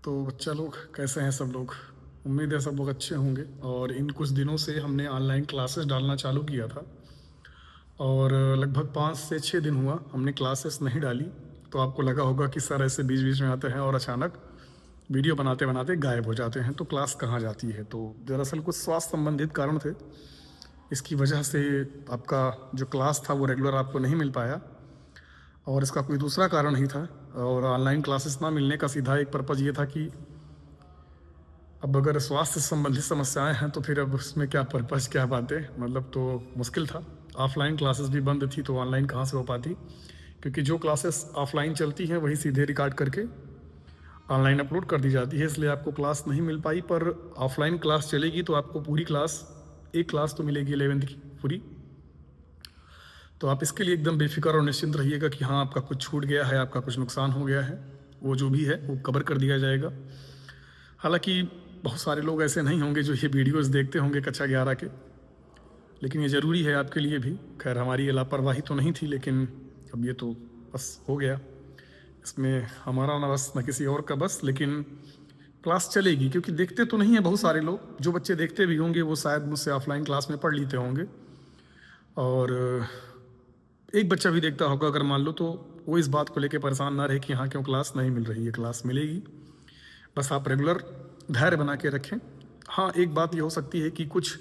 तो बच्चा लोग कैसे हैं सब लोग? उम्मीद है सब लोग अच्छे होंगे। और इन कुछ दिनों से हमने ऑनलाइन क्लासेस डालना चालू किया था और लगभग 5 से 6 दिन हुआ हमने क्लासेस नहीं डाली। तो आपको लगा होगा कि सर ऐसे बीच-बीच में आते हैं और अचानक वीडियो बनाते-बनाते गायब हो जाते हैं, तो क्लास कहाँ जाती है? तो दरअसल कुछ स्वास्थ्य संबंधित कारण थे। इसकी वजह से आपका जो क्लास था वो रेगुलर आपको नहीं मिल पाया और इसका कोई दूसरा कारण ही था। और ऑनलाइन क्लासेस ना मिलने का सीधा एक पर्पज़ ये था कि अब अगर स्वास्थ्य से संबंधित समस्याएँ हैं, तो फिर अब उसमें क्या पर्पज़, क्या बातें, मतलब तो मुश्किल था। ऑफ़लाइन क्लासेस भी बंद थी, तो ऑनलाइन कहाँ से हो पाती? क्योंकि जो क्लासेस ऑफ़लाइन चलती हैं, वही सीधे रिकॉर्ड करके ऑनलाइन अपलोड कर दी जाती है, इसलिए आपको क्लास नहीं मिल पाई। पर ऑफ़लाइन क्लास चलेगी, तो आपको पूरी क्लास, एक क्लास तो मिलेगी 11th की पूरी। तो आप इसके लिए एकदम बेफ़िक्र और निश्चिंत रहिएगा कि हाँ, आपका कुछ छूट गया है, आपका कुछ नुकसान हो गया है, वो जो भी है, वो कवर कर दिया जाएगा। हालाँकि बहुत सारे लोग ऐसे नहीं होंगे जो ये वीडियोज़ देखते होंगे कक्षा 11 के, लेकिन ये ज़रूरी है आपके लिए भी। ख़ैर हमारी ये लापरवाही तो नहीं थी, लेकिन अब ये तो बस हो गया। इसमें हमारा ना बस, ना किसी और का बस, लेकिन क्लास चलेगी क्योंकि देखते तो नहीं हैं बहुत सारे लोग। जो बच्चे देखते भी होंगे वो शायद मुझसे ऑफ़लाइन क्लास में पढ़ लेते होंगे और एक बच्चा भी देखता होगा अगर मान लो, तो वो इस बात को लेके परेशान ना रहे कि हाँ, क्यों क्लास नहीं मिल रही है। क्लास मिलेगी, बस आप रेगुलर धैर्य बना के रखें। हाँ, एक बात ये हो सकती है कि कुछ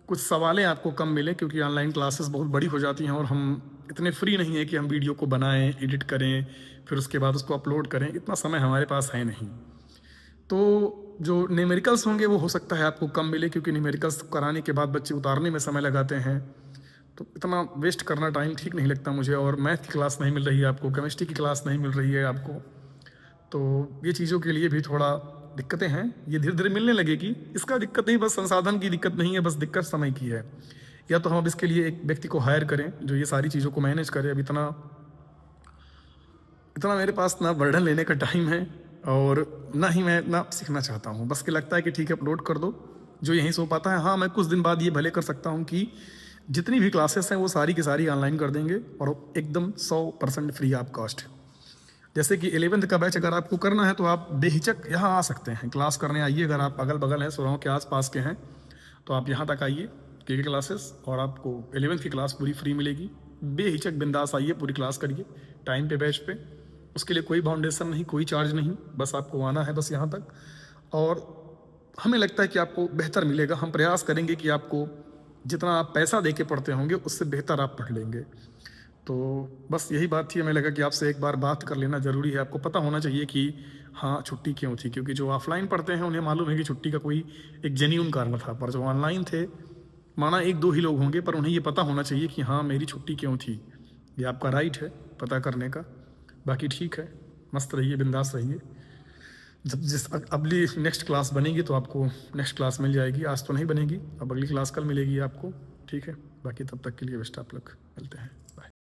कुछ सवालें आपको कम मिलें क्योंकि ऑनलाइन क्लासेस बहुत बड़ी हो जाती हैं और हम इतने फ्री नहीं हैं कि हम वीडियो को बनाएं, एडिट करें, फिर उसके बाद उसको अपलोड करें। इतना समय हमारे पास है नहीं। तो जो न्यूमेरिकल्स होंगे वो हो सकता है आपको कम मिले, क्योंकि न्यूमेरिकल्स कराने के बाद बच्चे उतारने में समय लगाते हैं, तो इतना वेस्ट करना टाइम ठीक नहीं लगता मुझे। और मैथ की क्लास नहीं मिल रही है आपको, केमिस्ट्री की क्लास नहीं मिल रही है आपको, तो ये चीज़ों के लिए भी थोड़ा दिक्कतें हैं। ये धीरे-धीरे मिलने लगेगी। इसका दिक्कत नहीं, बस संसाधन की दिक्कत नहीं है, बस दिक्कत समय की है। या तो हम अब इसके लिए एक व्यक्ति को हायर करें जो ये सारी चीज़ों को मैनेज करे। अब इतना इतना मेरे पास ना बर्डन लेने का टाइम है और ना ही मैं इतना सीखना चाहता हूँ। बस कि लगता है कि ठीक है, अपलोड कर दो, जो यहीं से हो पाता है। हाँ, मैं कुछ दिन बाद ये भले कर सकता हूँ कि जितनी भी क्लासेस हैं वो सारी की सारी ऑनलाइन कर देंगे और एकदम 100% फ्री ऑफ कॉस्ट। जैसे कि 11th का बैच अगर आपको करना है तो आप बेहिचक यहाँ आ सकते हैं, क्लास करने आइए। अगर आप अगल-बगल हैं, सुराहों के आस-पास के हैं, तो आप यहाँ तक आइए के क्लासेस, और आपको 11th की क्लास पूरी फ्री मिलेगी। बेहिचक बिंदास आइए, पूरी क्लास करिए टाइम पे, बैच पे। उसके लिए कोई बाउंडेशन नहीं, कोई चार्ज नहीं, बस आपको आना है, बस यहाँ तक। और हमें लगता है कि आपको बेहतर मिलेगा। हम प्रयास करेंगे कि आपको जितना आप पैसा दे के पढ़ते होंगे उससे बेहतर आप पढ़ लेंगे। तो बस यही बात थी, हमें लगा कि आपसे एक बार बात कर लेना ज़रूरी है। आपको पता होना चाहिए कि हाँ, छुट्टी क्यों थी, क्योंकि जो ऑफ़लाइन पढ़ते हैं उन्हें मालूम है कि छुट्टी का कोई एक जेन्युइन कारण था, पर जो ऑनलाइन थे, माना 1-2 ही लोग होंगे, पर उन्हें ये पता होना चाहिए कि हाँ, मेरी छुट्टी क्यों थी। ये आपका राइट है पता करने का। बाकी ठीक है, मस्त रहिए, बिंदास रहिए। जब जिस अगली नेक्स्ट क्लास बनेगी तो आपको नेक्स्ट क्लास मिल जाएगी। आज तो नहीं बनेगी, अब अगली क्लास कल मिलेगी आपको, ठीक है? बाकी तब तक के लिए बेस्ट ऑफ लक, मिलते हैं।